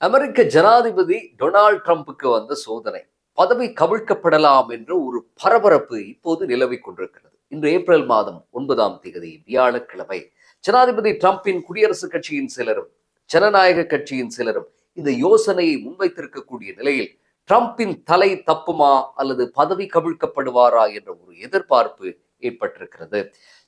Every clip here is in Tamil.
அமெரிக்க ஜனாதிபதி டொனால்ட் ட்ரம்புக்கு வந்த சோதனை பதவி கவிழ்க்கப்படலாம் என்ற ஒரு பரபரப்பு இப்போது நிலவிக் கொண்டிருக்கிறது. இன்று ஏப்ரல் மாதம் 9 வியாழக்கிழமை ஜனாதிபதி ட்ரம்பின் குடியரசுக் கட்சியின் சிலரும் ஜனநாயக கட்சியின் சிலரும் இந்த யோசனையை முன்வைத்திருக்கக்கூடிய நிலையில் ட்ரம்பின் தலை தப்புமா அல்லது பதவி கவிழ்க்கப்படுவாரா என்ற ஒரு எதிர்பார்ப்பு ஏற்பட்டிருக்கிறது.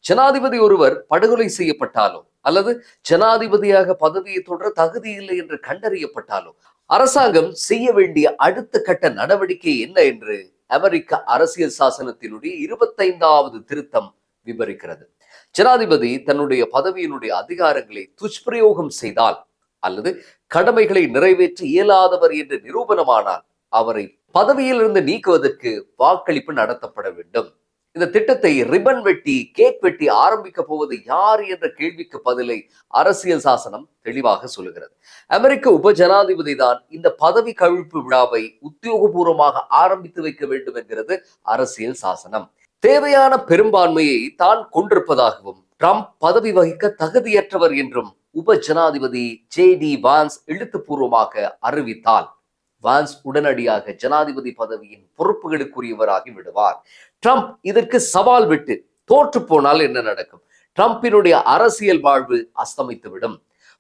ஜனாதிபதி ஒருவர் படுகொலை செய்யப்பட்டாலோ அல்லது ஜனாதிபதியாக பதவியை தொடர தகுதி இல்லை என்று கண்டறியப்பட்டாலோ அரசாங்கம் செய்ய வேண்டிய அடுத்த கட்ட நடவடிக்கை என்ன என்று அமெரிக்க அரசியல் சாசனத்தினுடைய 25வது திருத்தம் விவரிக்கிறது. ஜனாதிபதி தன்னுடைய பதவியினுடைய அதிகாரங்களை துஷ்பிரயோகம் செய்தால் அல்லது கடமைகளை நிறைவேற்ற இயலாதவர் என்று நிரூபணமானால் அவரை பதவியிலிருந்து நீக்குவதற்கு வாக்களிப்பு நடத்தப்பட வேண்டும். இந்த திட்டத்தை ரிபன் வெட்டி கேக் வெட்டி ஆரம்பிக்க போவது யார் என்ற கேள்விக்கு பதிலை அரசியல் சாசனம் தெளிவாக சொல்லுகிறது. அமெரிக்க உப ஜனாதிபதி தான் இந்த பதவி கவிழ்ப்பு விழாவை உத்தியோகபூர்வமாக ஆரம்பித்து வைக்க வேண்டும் என்கிறது அரசியல் சாசனம். தேவையான பெரும்பான்மையை தான் கொண்டிருப்பதாகவும் ட்ரம்ப் பதவி வகிக்க தகுதியற்றவர் என்றும் உப ஜனாதிபதி ஜே.டி. வான்ஸ் எழுத்துப்பூர்வமாக அறிவித்தால் வான்ஸ் உடனடியாக ஜனாதிபதி பதவியின் பொறுப்புகளுக்குரியவராகி விடுவார். ட்ரம்ப் இதற்கு சவால் விட்டு தோற்று போனால் என்ன நடக்கும்? ட்ரம்பினுடைய அரசியல் வாழ்வு அஸ்தமித்துவிடும்.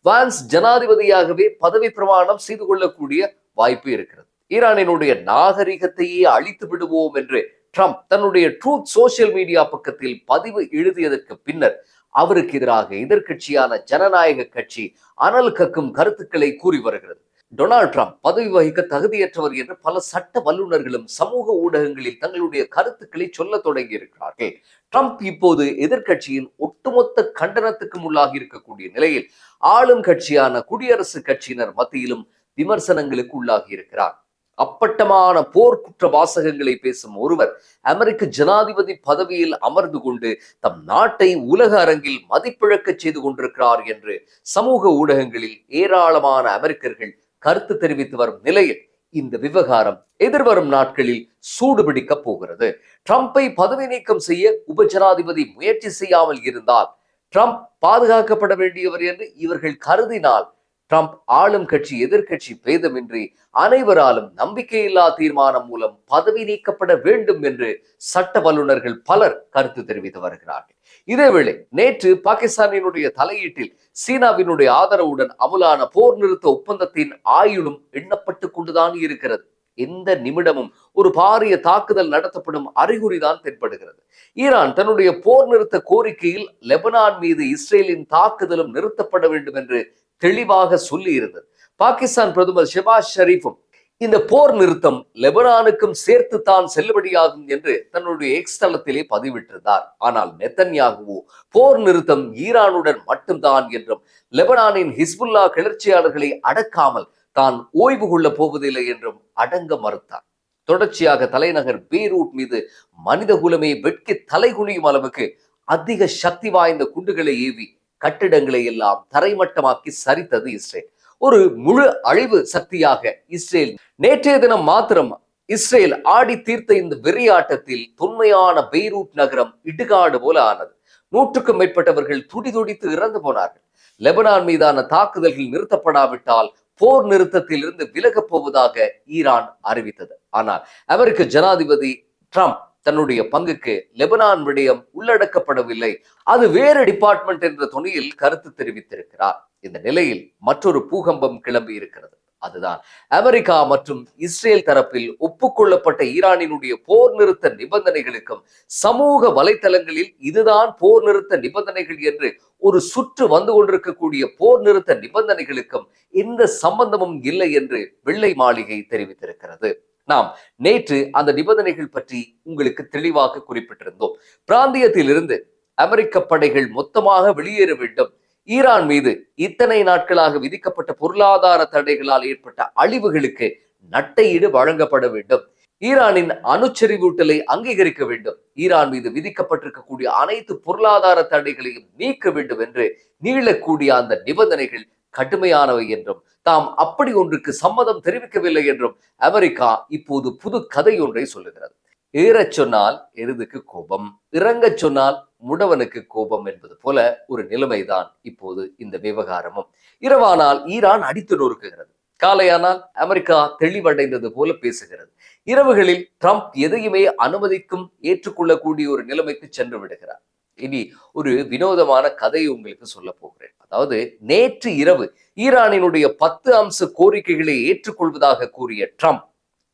வான்ஸ் ஜனாதிபதியாகவே பதவி பிரமாணம் செய்து கொள்ளக்கூடிய வாய்ப்பு இருக்கிறது. ஈரானினுடைய நாகரிகத்தையே அழித்து விடுவோம் என்று ட்ரம்ப் தன்னுடைய ட்ரூத் சோசியல் மீடியா பக்கத்தில் பதிவு எழுதியதற்கு பின்னர் அவருக்கு எதிராக எதிர்க்கட்சியான ஜனநாயக கட்சி அனல் கக்கும் கருத்துக்களை கூறி வருகிறது. டொனால்ட் ட்ரம்ப் பதவி வகிக்க தகுதியற்றவர் என்று பல சட்ட வல்லுநர்களும் சமூக ஊடகங்களில் தங்களுடைய கருத்துக்களை சொல்ல தொடங்கி இருக்கிறார்கள். ட்ரம்ப் இப்போது எதிர்க்கட்சியின் ஒட்டுமொத்த கண்டனத்துக்கும் உள்ளாகி இருக்கக்கூடிய நிலையில் ஆளும் கட்சியான குடியரசுக் கட்சியினர் மத்தியிலும் விமர்சனங்களுக்கு உள்ளாகி இருக்கிறார். அப்பட்டமான போர்க்குற்ற வாசகங்களை பேசும் ஒருவர் அமெரிக்க ஜனாதிபதி பதவியில் அமர்ந்து கொண்டு தம் நாட்டை உலக அரங்கில் மதிப்பிழக்க செய்து கொண்டிருக்கிறார் என்று சமூக ஊடகங்களில் ஏராளமான அமெரிக்கர்கள் கருத்து தெரிவித்து வரும் நிலையில் இந்த விவகாரம் எதிர்வரும் நாட்களில் சூடுபிடிக்க போகிறது. ட்ரம்பை பதவி நீக்கம் செய்ய உப ஜனாதிபதி முயற்சி செய்யாமல் இருந்தால் ட்ரம்ப் பாதுகாக்கப்பட வேண்டியவர் என்று இவர்கள் கருதினால் ட்ரம்ப் ஆளும் கட்சி எதிர்கட்சி பேதமின்றி அனைவராலும் நம்பிக்கையில்லா தீர்மானம் மூலம் பதவி நீக்கப்பட வேண்டும் என்று சட்ட வல்லுநர்கள் பலர் கருத்து தெரிவித்து வருகிறார்கள். இதேவேளை நேற்று பாகிஸ்தானினுடைய தலையீட்டில் சீனாவினுடைய ஆதரவுடன் அமுலான போர் நிறுத்த ஒப்பந்தத்தின் ஆயுளும் எண்ணப்பட்டு கொண்டுதான் இருக்கிறது. எந்த நிமிடமும் ஒரு பாரிய தாக்குதல் நடத்தப்படும் அறிகுறிதான் தென்படுகிறது. ஈரான் தன்னுடைய போர் நிறுத்த கோரிக்கையில் லெபனான் மீது இஸ்ரேலின் தாக்குதலும் நிறுத்தப்பட வேண்டும் என்று தெளிவாக சொல்லி இருந்தது. பாகிஸ்தான் பிரதமர் ஷெபாஸ் ஷெரீஃபும் இந்த போர் நிறுத்தம் லெபனானுக்கும் சேர்த்துத்தான் செல்லுபடியாகும் என்று தன்னுடைய எக்ஸ் தளத்திலே பதிவிட்டிருந்தார். ஆனால் நெத்தன்யாகுவோ போர் நிறுத்தம் ஈரானுடன் மட்டும்தான் என்றும் லெபனானின் ஹிஸ்புல்லா கிளர்ச்சியாளர்களை அடக்காமல் தான் ஓய்வு கொள்ள போவதில்லை என்றும் அடங்க மறுத்தார். தொடர்ச்சியாக தலைநகர் பெய்ரூட் மீது மனித குலமே வெட்கி தலைகுனியும் அளவுக்கு அதிக சக்தி வாய்ந்த குண்டுகளை ஏவி கட்டிடங்களை எல்லாம் தரைமட்டமாக்கி சரித்தது இஸ்ரேல். ஒரு முழு அழிவு சக்தியாக இஸ்ரேல் நேற்றைய தினம் மாத்திரம் இஸ்ரேல் ஆடி தீர்த்த இந்த வெறியாட்டத்தில் தொன்மையான பெய்ரூட் நகரம் இடுகாடு போல ஆனது. 100க்கும் மேற்பட்டவர்கள் துடிதுடித்து இறந்து போனார்கள். லெபனான் மீதான தாக்குதல்கள் நிறுத்தப்படாவிட்டால் போர் நிறுத்தத்தில் இருந்து விலகப் போவதாக ஈரான் அறிவித்தது. ஆனால் அமெரிக்க ஜனாதிபதி ட்ரம்ப் தன்னுடைய பங்குக்கு லெபனான் விடயம் உள்ளடக்கப்படவில்லை, அது வேறு டிபார்ட்மெண்ட் என்ற துணியில் கருத்து தெரிவித்திருக்கிறார். இந்த நிலையில் மற்றொரு பூகம்பம் கிளம்பி இருக்கிறது. அதுதான் அமெரிக்கா மற்றும் இஸ்ரேல் தரப்பில் ஒப்புக்கொள்ளப்பட்ட ஈரானினுடைய போர் நிறுத்த நிபந்தனைகளுக்கும் சமூக வலைத்தளங்களில் இதுதான் போர் நிறுத்த நிபந்தனைகள் என்று ஒரு சுற்று வந்து கொண்டிருக்கக்கூடிய போர் நிறுத்த நிபந்தனைகளுக்கும் எந்த சம்பந்தமும் இல்லை என்று வெள்ளை மாளிகை தெரிவித்திருக்கிறது. நாம் நேற்று அந்த நிபந்தனைகள் பற்றி உங்களுக்கு தெளிவாக குறிப்பிட்டிருந்தோம். பிராந்தியத்தில் இருந்து அமெரிக்க படைகள் மொத்தமாக வெளியேற வேண்டும், ஈரான் மீது இத்தனை நாட்களாக விதிக்கப்பட்ட பொருளாதார தடைகளால் ஏற்பட்ட அழிவுகளுக்கு நட்டையீடு வழங்கப்பட வேண்டும், ஈரானின் அணுச்செறிவூட்டலை அங்கீகரிக்க வேண்டும், ஈரான் மீது விதிக்கப்பட்டிருக்கக்கூடிய அனைத்து பொருளாதார தடைகளையும் நீக்க வேண்டும் என்று நீளக்கூடிய அந்த நிபந்தனைகள் கடுமையானவை என்றும் தாம் அப்படி ஒன்றுக்கு சம்மதம் தெரிவிக்கவில்லை என்றும் அமெரிக்கா இப்போது புது கதை ஒன்றை சொல்லுகிறது. ஏறச் சொன்னால் எருதுக்கு கோபம், இறங்கச் சொன்னால் முடவனுக்கு கோபம் என்பது போல ஒரு நிலைமைதான் இப்போது இந்த விவகாரமும். இரவானால் ஈரான் அடித்து நொறுக்குகிறது. காலையானால் அமெரிக்கா தெளிவடைந்தது போல பேசுகிறது. இரவுகளில் ட்ரம்ப் எதையுமே அனுமதிக்கும் ஏற்றுக்கொள்ளக்கூடிய ஒரு நிலைமைக்கு சென்று விடுகிறார். இனி ஒரு வினோதமான கதையை உங்களுக்கு சொல்ல போகிறேன். அதாவது நேற்று இரவு ஈரானினுடைய 10 அம்ச கோரிக்கைகளை ஏற்றுக்கொள்வதாக கூறிய ட்ரம்ப்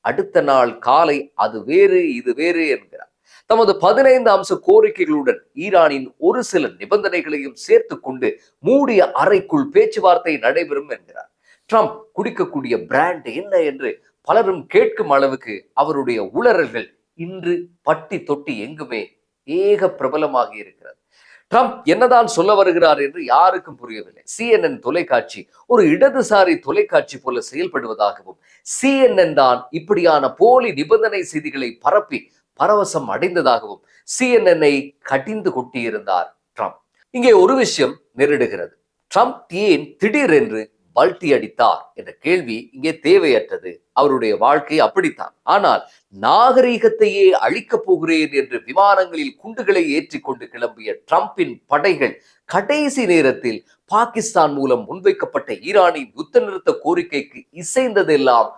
அடுத்த நாள் காலை அது வேறு இது வேறு என்கிறார். தமது 15 அம்ச கோரிக்கைகளுடன் ஈரானின் ஒரு சில நிபந்தனைகளையும் சேர்த்துக் கொண்டு மூடிய அறைக்குள் பேச்சுவார்த்தை நடைபெறும் என்கிறார். ட்ரம்ப் குடிக்கக்கூடிய பிராண்ட் என்ன என்று பலரும் கேட்கும் அளவுக்கு அவருடைய உளறல்கள் இன்று பட்டி தொட்டி எங்குமே ஏக பிரபலமாகி இருக்கிறது. ட்ரம்ப் என்னதான் சொல்ல வருகிறார் என்று யாருக்கும் புரியவில்லை. CNN தொலைக்காட்சி ஒரு இடதுசாரி தொலைக்காட்சி போல செயல்படுவதாகவும், CNN தான் இப்படியான போலி நிபந்தனை செய்திகளை பரப்பி பரவசம் அடைந்ததாகவும் CNN கடிந்து கொட்டியிருந்தார் ட்ரம்ப். இங்கே ஒரு விஷயம் நெருடுகிறது. ட்ரம்ப் ஏன் திடீரென்று பல்டி அடித்தார் என்ற கேள்வி இங்கே தேவையற்றது. அவருடைய வாழ்க்கை அப்படித்தான். ஆனால் நாகரீகத்தையே அழிக்கப் போகிறேன் என்று விமானங்களில் குண்டுகளை ஏற்றிக்கொண்டு கிளம்பிய ட்ரம்பின் படைகள் கடைசி நேரத்தில் பாகிஸ்தான் மூலம் முன்வைக்கப்பட்ட ஈரானின் யுத்த நிறுத்த கோரிக்கைக்கு இசைந்ததெல்லாம்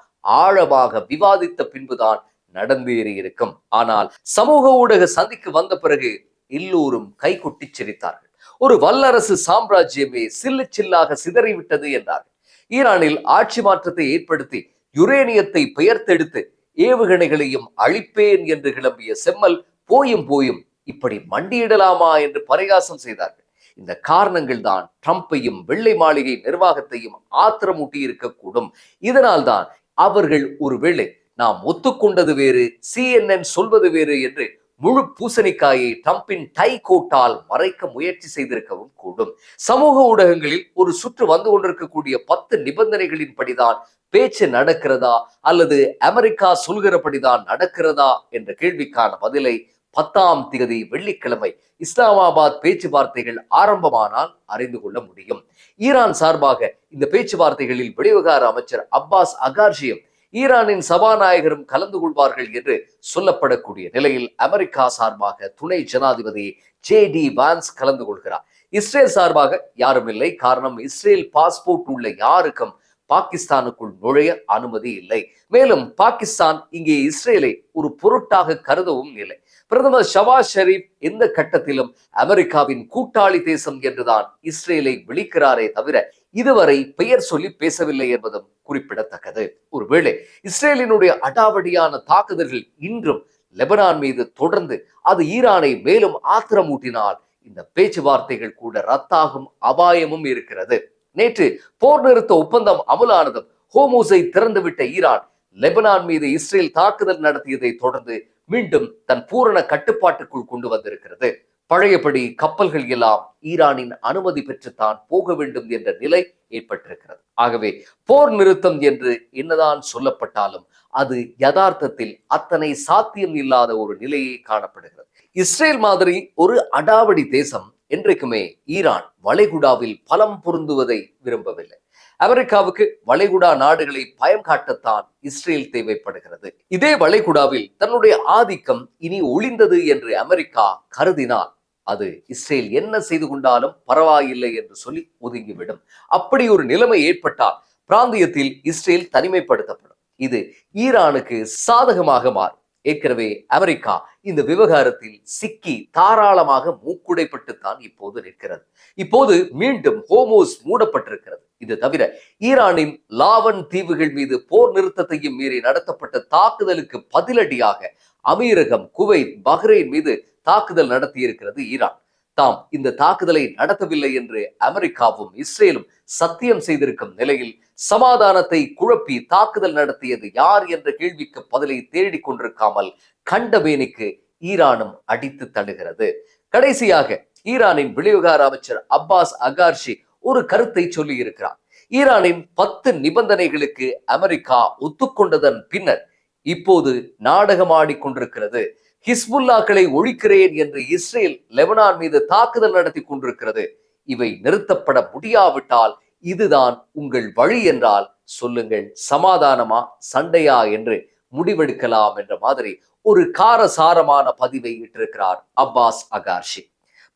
ஆழமாக விவாதித்த பின்புதான் நடந்தேறி இருக்கும். ஆனால் சமூக ஊடக சந்திக்கு வந்த பிறகு எல்லோரும் கைகொட்டி சிரித்தார்கள். ஒரு வல்லரசு சாம்ராஜ்யமே சில்லு சில்லாக சிதறிவிட்டது என்றார்கள். ஈரானில் ஆட்சி மாற்றத்தை ஏற்படுத்தி யுரேனியத்தை பெயர்த்தெடுத்து ஏவுகணைகளையும் அழிப்பேன் என்று கிளம்பிய செம்மல் போயும் இப்படி மண்டியிடலாமா என்று பரிகாசம் செய்தார்கள். இந்த காரணங்கள் தான் ட்ரம்பையும் வெள்ளை மாளிகை நிர்வாகத்தையும் ஆத்திரமூட்டி இருக்கக்கூடும். இதனால் தான் அவர்கள் ஒருவேளை நாம் ஒத்துக்கொண்டது வேறு, CNN சொல்வது வேறு என்று முழு பூசணிக்காயை ட்ரம்பின் டை கோட்டால் மறைக்க முயற்சி செய்திருக்கவும் கூடும். சமூக ஊடகங்களில் ஒரு சுற்று வந்து கொண்டிருக்கக்கூடிய 10 நிபந்தனைகளின் படிதான் பேச்சு நடக்கிறதா அல்லது அமெரிக்கா சொல்கிறபடிதான் நடக்கிறதா என்ற கேள்விக்கான பதிலை 10ஆம் தேதி வெள்ளிக்கிழமை இஸ்லாமாபாத் பேச்சுவார்த்தைகள் ஆரம்பமானால் அறிந்து கொள்ள முடியும். ஈரான் சார்பாக இந்த பேச்சுவார்த்தைகளில் வெளிவிவகார அமைச்சர் அப்பாஸ் அகார்ஜியும் ஈரானின் சபாநாயகரும் கலந்து கொள்வார்கள் என்று சொல்லப்படக்கூடிய நிலையில் அமெரிக்கா சார்பாக துணை ஜனாதிபதி JD வான்ஸ் கலந்து கொள்கிறார். இஸ்ரேல் சார்பாக யாரும் இல்லை. காரணம், இஸ்ரேல் பாஸ்போர்ட் உள்ள யாருக்கும் பாகிஸ்தானுக்குள் நுழைய அனுமதி இல்லை. மேலும் பாகிஸ்தான் இங்கே இஸ்ரேலை ஒரு பொருட்டாக கருதவும் இல்லை. பிரதமர் ஷவாஸ் ஷெரீப் எந்த கட்டத்திலும் அமெரிக்காவின் கூட்டாளி தேசம் என்றுதான் இஸ்ரேலை விழிக்கிறாரே தவிர இதுவரை பெயர் சொல்லி பேசவில்லை என்பதும் குறிப்பிடத்தக்கது. ஒருவேளை இஸ்ரேலினுடைய அடாவடியான தாக்குதல்கள் இன்றும் லெபனான் மீது தொடர்ந்து அது ஈரானை மேலும் ஆத்திரமூட்டினால் இந்த பேச்சுவார்த்தைகள் கூட ரத்தாகும் அபாயமும் இருக்கிறது. நேற்று போர் நிறுத்த ஒப்பந்தம் அமலானதும் ஹோமூஸை திறந்துவிட்ட ஈரான் லெபனான் மீது இஸ்ரேல் தாக்குதல் நடத்தியதை தொடர்ந்து மீண்டும் தன் பூரண கட்டுப்பாட்டுக்குள் கொண்டு வந்திருக்கிறது. பழையபடி கப்பல்கள் எல்லாம் ஈரானின் அனுமதி பெற்றுத்தான் போக வேண்டும் என்ற நிலை ஏற்பட்டிருக்கிறது. ஆகவே போர் நிறுத்தம் என்று என்னதான் சொல்லப்பட்டாலும் அது யதார்த்தத்தில் அத்தனை சாத்தியம் இல்லாத ஒரு நிலையே காணப்படுகிறது. இஸ்ரேல் மாதிரி ஒரு அடாவடி தேசம் என்றைக்குமே ஈரான் வளைகுடாவில் பலம் பொருந்துவதை விரும்பவில்லை. அமெரிக்காவுக்கு வளைகுடா நாடுகளை பயம் காட்டத்தான் இஸ்ரேல் தேவைப்படுகிறது. இதே வளைகுடாவில் தன்னுடைய ஆதிக்கம் இனி ஒளிந்தது என்று அமெரிக்கா கருதினால் அது இஸ்ரேல் என்ன செய்து கொண்டாலும் பரவாயில்லை என்று சொல்லி ஒதுங்கிவிடும். அப்படி ஒரு நிலைமை ஏற்பட்டால் பிராந்தியத்தில் இஸ்ரேல் தனிமைப்படுத்தப்படும். இது ஈரானுக்கு சாதகமாக மாறும். ஏற்கனவே அமெரிக்கா இந்த விவகாரத்தில் சிக்கி தாராளமாக மூக்குடைப்பட்டுத்தான் இப்போது நிற்கிறது. இப்போது மீண்டும் ஹோமோஸ் மூடப்பட்டிருக்கிறது. இது தவிர ஈரானின் லாவன் தீவுகள் மீது போர் நிறுத்தத்தையும் மீறி நடத்தப்பட்ட தாக்குதலுக்கு பதிலடியாக அமீரகம், குவைத், பஹ்ரைன் மீது தாக்குதல் நடத்தியிருக்கிறது ஈரான். தாம் இந்த தாக்குதலை நடத்தவில்லை என்று அமெரிக்காவும் இஸ்ரேலும் சத்தியம் செய்திருக்கும் நிலையில் சமாதானத்தை குழப்பி தாக்குதல் நடத்தியது யார் என்ற கேள்விக்கு பதிலை தேடிக் கொண்டிருக்காமல் கண்டபேனிக்கு ஈரானும் அடித்து தள்ளுகிறது. கடைசியாக ஈரானின் வெளிவிவகார அமைச்சர் அப்பாஸ் அகார்ஷி ஒரு கருத்தை சொல்லி இருக்கிறார். ஈரானின் 10 நிபந்தனைகளுக்கு அமெரிக்கா ஒத்துக்கொண்டதன் பின்னர் இப்போது நாடகமாடிக் கொண்டிருக்கிறது. ஹிஸ்புல்லாக்களை ஒழிக்கிறேன் என்று இஸ்ரேல் லெபனான் மீது தாக்குதல் நடத்தி கொண்டிருக்கிறது. இவை நிறுத்தப்பட முடியாவிட்டால் இதுதான் உங்கள் வழி என்றால் சொல்லுங்கள், சமாதானமா சண்டையா என்று முடிவெடுக்கலாம் என்ற மாதிரி ஒரு காரசாரமான பதிவை இட்டிருக்கிறார் அப்பாஸ் அகார்ஷி.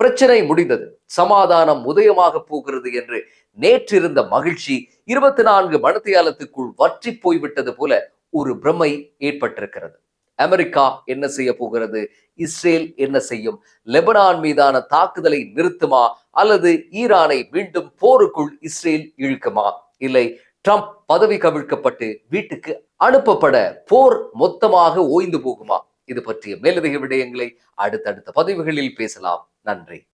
பிரச்சனை முடிந்தது, சமாதானம் உதயமாக போகிறது என்று நேற்றிருந்த மகிழ்ச்சி 24 மணித்தியாலத்துக்குள் வற்றி போய்விட்டது போல ஒரு பிரமை ஏற்பட்டிருக்கிறது. அமெரிக்கா என்ன செய்ய போகிறது? இஸ்ரேல் என்ன செய்யும்? லெபனான் மீதான தாக்குதலை நிறுத்துமா அல்லது ஈரானை மீண்டும் போருக்குள் இஸ்ரேல் இழுக்குமா? இல்லை ட்ரம்ப் பதவி கவிழ்க்கப்பட்டு வீட்டுக்கு அனுப்பப்பட போர் மொத்தமாக ஓய்ந்து போகுமா? இது பற்றிய மேலதிக விடயங்களை அடுத்தடுத்த பதிவுகளில் பேசலாம். நன்றி.